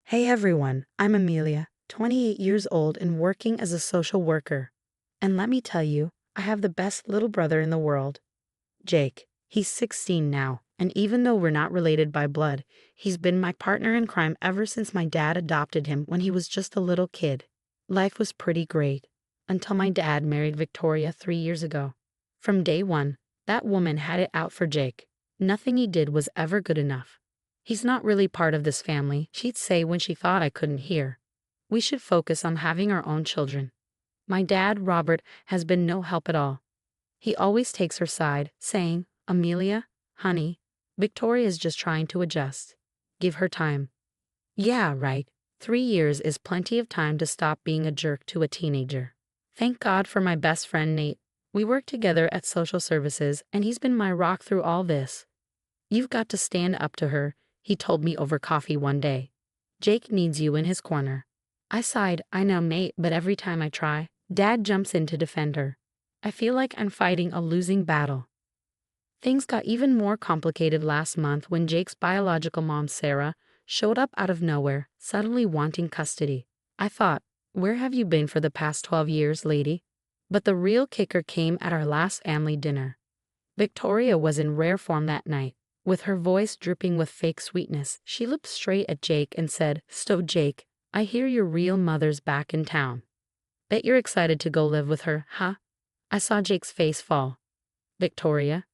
Hey everyone, I'm Amelia, 28 years old and working as a social worker. And let me tell you, I have the best little brother in the world, Jake. He's 16 now, and even though we're not related by blood, he's been my partner in crime ever since my dad adopted him when he was just a little kid. Life was pretty great, until my dad married Victoria 3 years ago. From day one, that woman had it out for Jake. Nothing he did was ever good enough. He's not really part of this family, she'd say when she thought I couldn't hear. We should focus on having our own children. My dad, Robert, has been no help at all. He always takes her side, saying, "Amelia, honey, Victoria's just trying to adjust. Give her time." Yeah, right. 3 years is plenty of time to stop being a jerk to a teenager. Thank God for my best friend Nate. We work together at social services, and he's been my rock through all this. "You've got to stand up to her," he told me over coffee one day. "Jake needs you in his corner." I sighed, I know Nate, but every time I try, Dad jumps in to defend her. I feel like I'm fighting a losing battle. Things got even more complicated last month when Jake's biological mom, Sarah, showed up out of nowhere, suddenly wanting custody. I thought, where have you been for the past 12 years, lady? But the real kicker came at our last family dinner. Victoria was in rare form that night. With her voice dripping with fake sweetness, she looked straight at Jake and said, "So Jake, I hear your real mother's back in town. Bet you're excited to go live with her, huh?" I saw Jake's face fall. "Victoria?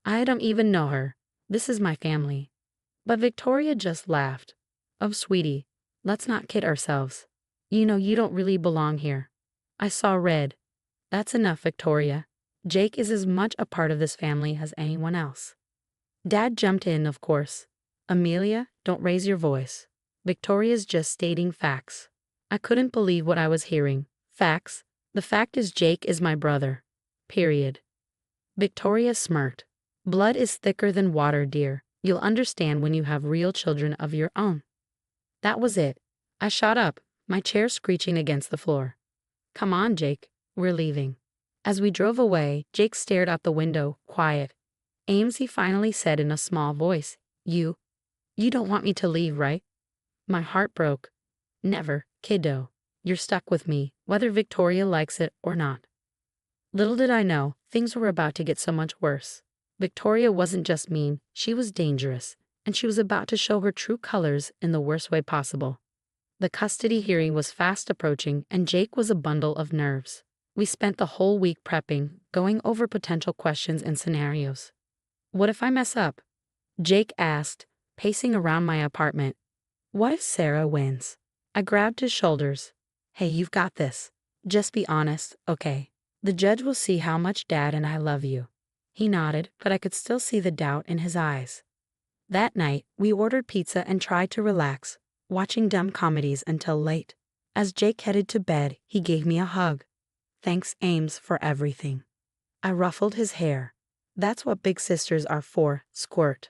I don't even know her. This is my family." But Victoria just laughed. "Oh, sweetie, let's not kid ourselves. You know you don't really belong here." I saw red. "That's enough, Victoria. Jake is as much a part of this family as anyone else." Dad jumped in, of course. "Amelia, don't raise your voice. Victoria's just stating facts." I couldn't believe what I was hearing. Facts? The fact is Jake is my brother. Period. Victoria smirked. "Blood is thicker than water, dear. You'll understand when you have real children of your own." That was it. I shot up, my chair screeching against the floor. "Come on, Jake. We're leaving." As we drove away, Jake stared out the window, quiet. "Ames," he finally said in a small voice, You don't want me to leave, right?" My heart broke. "Never, kiddo. You're stuck with me, whether Victoria likes it or not." Little did I know, things were about to get so much worse. Victoria wasn't just mean, she was dangerous, and she was about to show her true colors in the worst way possible. The custody hearing was fast approaching, and Jake was a bundle of nerves. We spent the whole week prepping, going over potential questions and scenarios. "What if I mess up?" Jake asked, pacing around my apartment. "What if Sarah wins?" I grabbed his shoulders. "Hey, you've got this. Just be honest, okay? The judge will see how much Dad and I love you." He nodded, but I could still see the doubt in his eyes. That night, we ordered pizza and tried to relax, watching dumb comedies until late. As Jake headed to bed, he gave me a hug. "Thanks, Ames, for everything." I ruffled his hair. "That's what big sisters are for, squirt."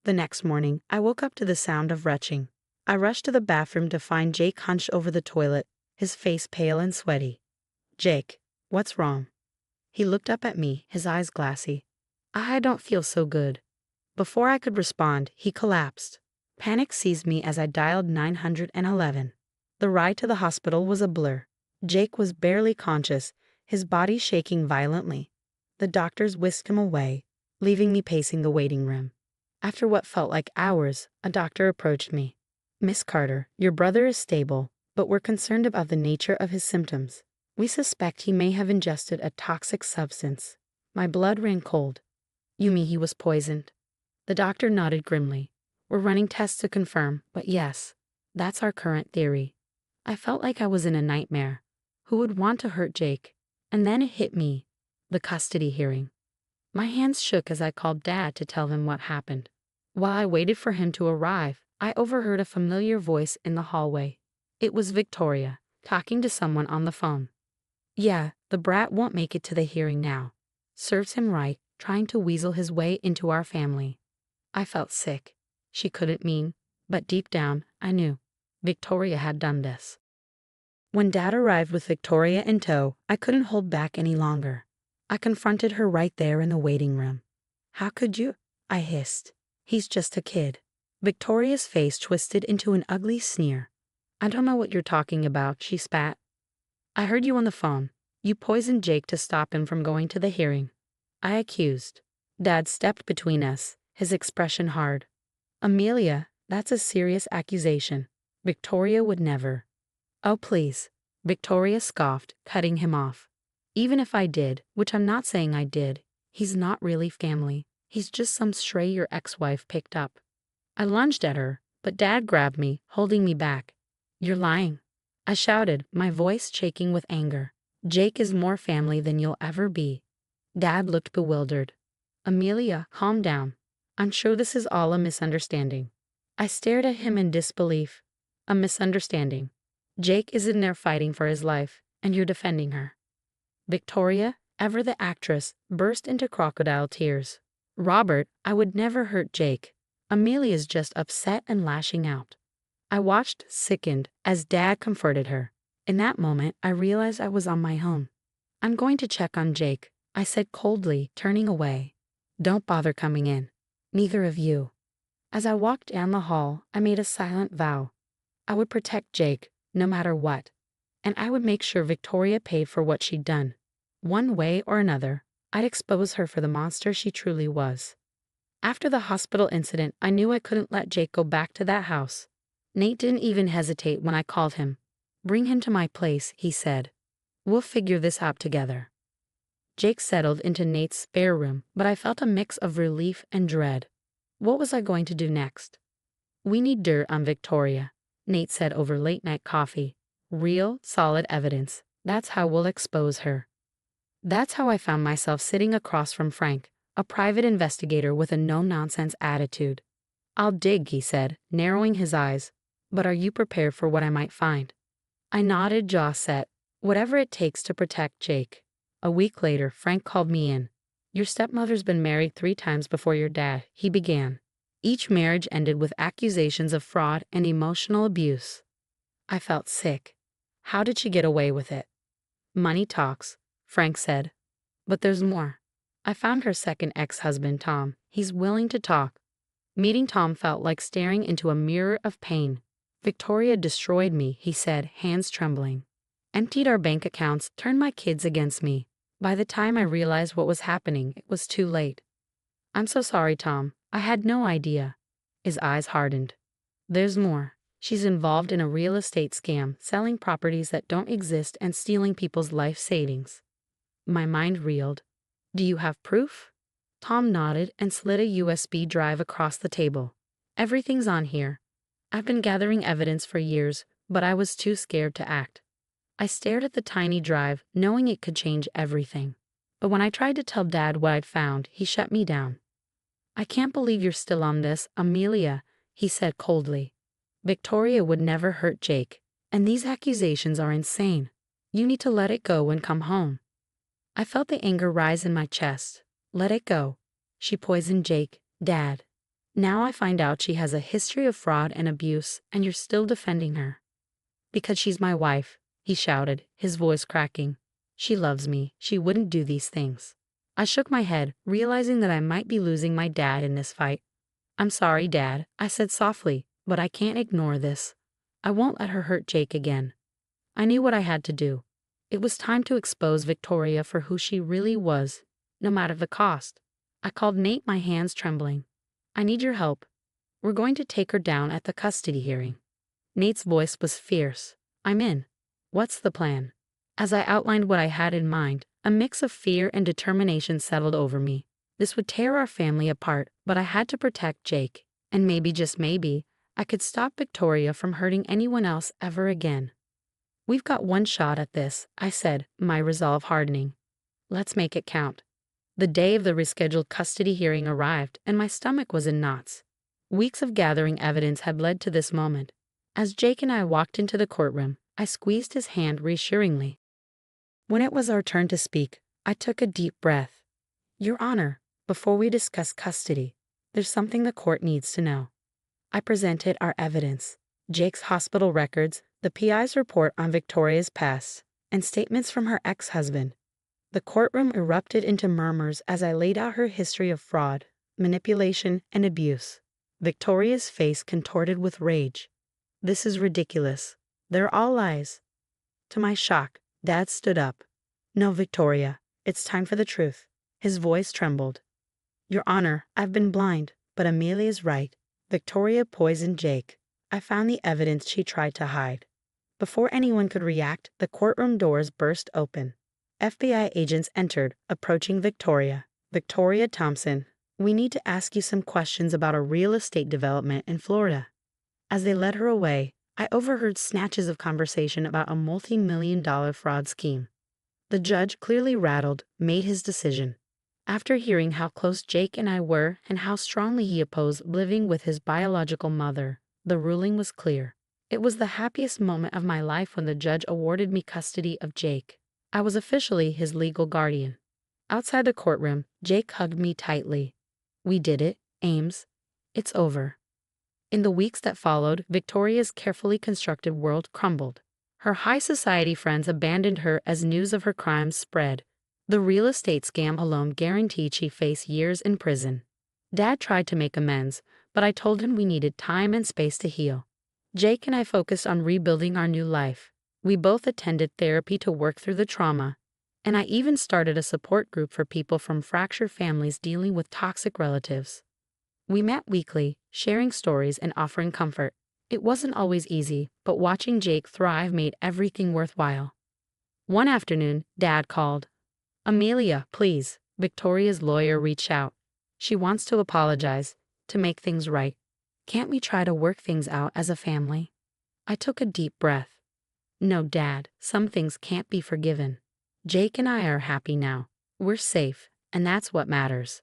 The next morning, I woke up to the sound of retching. I rushed to the bathroom to find Jake hunched over the toilet, his face pale and sweaty. "Jake, what's wrong?" He looked up at me, his eyes glassy. "I don't feel so good." Before I could respond, he collapsed. Panic seized me as I dialed 911. The ride to the hospital was a blur. Jake was barely conscious, his body shaking violently. The doctors whisked him away, leaving me pacing the waiting room. After what felt like hours, a doctor approached me. "Miss Carter, your brother is stable, but we're concerned about the nature of his symptoms. We suspect he may have ingested a toxic substance." My blood ran cold. "You mean he was poisoned?" The doctor nodded grimly. "We're running tests to confirm, but yes, that's our current theory." I felt like I was in a nightmare. Who would want to hurt Jake? And then it hit me. The custody hearing. My hands shook as I called Dad to tell him what happened. While I waited for him to arrive, I overheard a familiar voice in the hallway. It was Victoria, talking to someone on the phone. "Yeah, the brat won't make it to the hearing now. Serves him right, trying to weasel his way into our family." I felt sick. She couldn't mean, but deep down, I knew. Victoria had done this. When Dad arrived with Victoria in tow, I couldn't hold back any longer. I confronted her right there in the waiting room. "How could you?" I hissed. "He's just a kid." Victoria's face twisted into an ugly sneer. I don't know what you're talking about, she spat. I heard you on the phone. You poisoned Jake to stop him from going to the hearing. I accused. Dad stepped between us, his expression hard. Amelia, that's a serious accusation. Victoria would never. Oh, please. Victoria scoffed, cutting him off. Even if I did, which I'm not saying I did, he's not really family. He's just some stray your ex-wife picked up. I lunged at her, but Dad grabbed me, holding me back. You're lying. I shouted, my voice shaking with anger. Jake is more family than you'll ever be. Dad looked bewildered. Amelia, calm down. I'm sure this is all a misunderstanding. I stared at him in disbelief. A misunderstanding. Jake is in there fighting for his life, and you're defending her. Victoria, ever the actress, burst into crocodile tears. Robert, I would never hurt Jake. Amelia's just upset and lashing out. I watched, sickened, as Dad comforted her. In that moment, I realized I was on my own. I'm going to check on Jake, I said coldly, turning away. Don't bother coming in. Neither of you. As I walked down the hall, I made a silent vow. I would protect Jake, no matter what. And I would make sure Victoria paid for what she'd done. One way or another, I'd expose her for the monster she truly was. After the hospital incident, I knew I couldn't let Jake go back to that house. Nate didn't even hesitate when I called him. Bring him to my place, he said. We'll figure this out together. Jake settled into Nate's spare room, but I felt a mix of relief and dread. What was I going to do next? We need dirt on Victoria, Nate said over late-night coffee. Real, solid evidence. That's how we'll expose her. That's how I found myself sitting across from Frank, a private investigator with a no-nonsense attitude. I'll dig, he said, narrowing his eyes. But are you prepared for what I might find? I nodded, jaw set. Whatever it takes to protect Jake. A week later, Frank called me in. Your stepmother's been married 3 times before your dad, he began. Each marriage ended with accusations of fraud and emotional abuse. I felt sick. How did she get away with it? Money talks, Frank said. But there's more. I found her second ex-husband, Tom. He's willing to talk. Meeting Tom felt like staring into a mirror of pain. Victoria destroyed me, he said, hands trembling. Emptied our bank accounts, turned my kids against me. By the time I realized what was happening, it was too late. I'm so sorry, Tom. I had no idea. His eyes hardened. There's more. She's involved in a real estate scam, selling properties that don't exist and stealing people's life savings. My mind reeled. Do you have proof? Tom nodded and slid a USB drive across the table. Everything's on here. I've been gathering evidence for years, but I was too scared to act. I stared at the tiny drive, knowing it could change everything. But when I tried to tell Dad what I'd found, he shut me down. I can't believe you're still on this, Amelia, he said coldly. Victoria would never hurt Jake, and these accusations are insane. You need to let it go and come home. I felt the anger rise in my chest. Let it go. She poisoned Jake, Dad. Now I find out she has a history of fraud and abuse, and you're still defending her. Because she's my wife, he shouted, his voice cracking. She loves me. She wouldn't do these things. I shook my head, realizing that I might be losing my dad in this fight. I'm sorry, Dad, I said softly, but I can't ignore this. I won't let her hurt Jake again. I knew what I had to do. It was time to expose Victoria for who she really was, no matter the cost. I called Nate, my hands trembling. I need your help. We're going to take her down at the custody hearing. Nate's voice was fierce. I'm in. What's the plan? As I outlined what I had in mind, a mix of fear and determination settled over me. This would tear our family apart, but I had to protect Jake. And maybe, just maybe, I could stop Victoria from hurting anyone else ever again. We've got one shot at this, I said, my resolve hardening. Let's make it count. The day of the rescheduled custody hearing arrived, and my stomach was in knots. Weeks of gathering evidence had led to this moment. As Jake and I walked into the courtroom, I squeezed his hand reassuringly. When it was our turn to speak, I took a deep breath. Your Honor, before we discuss custody, there's something the court needs to know. I presented our evidence, Jake's hospital records, the PI's report on Victoria's past, and statements from her ex-husband. The courtroom erupted into murmurs as I laid out her history of fraud, manipulation, and abuse. Victoria's face contorted with rage. This is ridiculous. They're all lies. To my shock, Dad stood up. No, Victoria, it's time for the truth. His voice trembled. Your Honor, I've been blind, but Amelia's right. Victoria poisoned Jake. I found the evidence she tried to hide. Before anyone could react, the courtroom doors burst open. FBI agents entered, approaching Victoria. Victoria Thompson, we need to ask you some questions about a real estate development in Florida. As they led her away, I overheard snatches of conversation about a multi-million-dollar fraud scheme. The judge, clearly rattled, made his decision. After hearing how close Jake and I were and how strongly he opposed living with his biological mother, the ruling was clear. It was the happiest moment of my life when the judge awarded me custody of Jake. I was officially his legal guardian. Outside the courtroom, Jake hugged me tightly. We did it, Ames. It's over. In the weeks that followed, Victoria's carefully constructed world crumbled. Her high society friends abandoned her as news of her crimes spread. The real estate scam alone guaranteed she'd face years in prison. Dad tried to make amends, but I told him we needed time and space to heal. Jake and I focused on rebuilding our new life. We both attended therapy to work through the trauma, and I even started a support group for people from fractured families dealing with toxic relatives. We met weekly, sharing stories and offering comfort. It wasn't always easy, but watching Jake thrive made everything worthwhile. One afternoon, Dad called. Amelia, please. Victoria's lawyer reached out. She wants to apologize, to make things right. Can't we try to work things out as a family? I took a deep breath. No, Dad, some things can't be forgiven. Jake and I are happy now. We're safe, and that's what matters.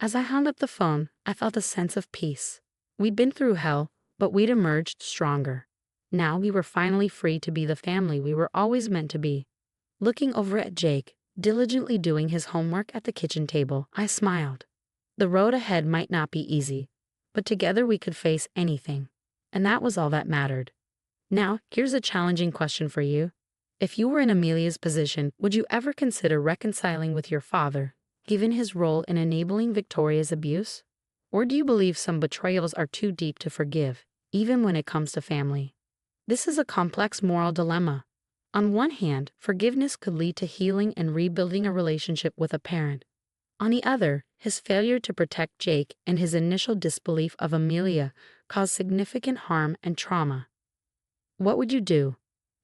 As I hung up the phone, I felt a sense of peace. We'd been through hell, but we'd emerged stronger. Now we were finally free to be the family we were always meant to be. Looking over at Jake, diligently doing his homework at the kitchen table, I smiled. The road ahead might not be easy, but together we could face anything. And that was all that mattered. Now, here's a challenging question for you. If you were in Amelia's position, would you ever consider reconciling with your father, given his role in enabling Victoria's abuse? Or do you believe some betrayals are too deep to forgive, even when it comes to family? This is a complex moral dilemma. On one hand, forgiveness could lead to healing and rebuilding a relationship with a parent. On the other, his failure to protect Jake and his initial disbelief of Amelia caused significant harm and trauma. What would you do?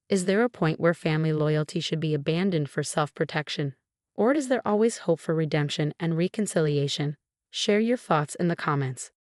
Is there a point where family loyalty should be abandoned for self-protection? Or is there always hope for redemption and reconciliation? Share your thoughts in the comments.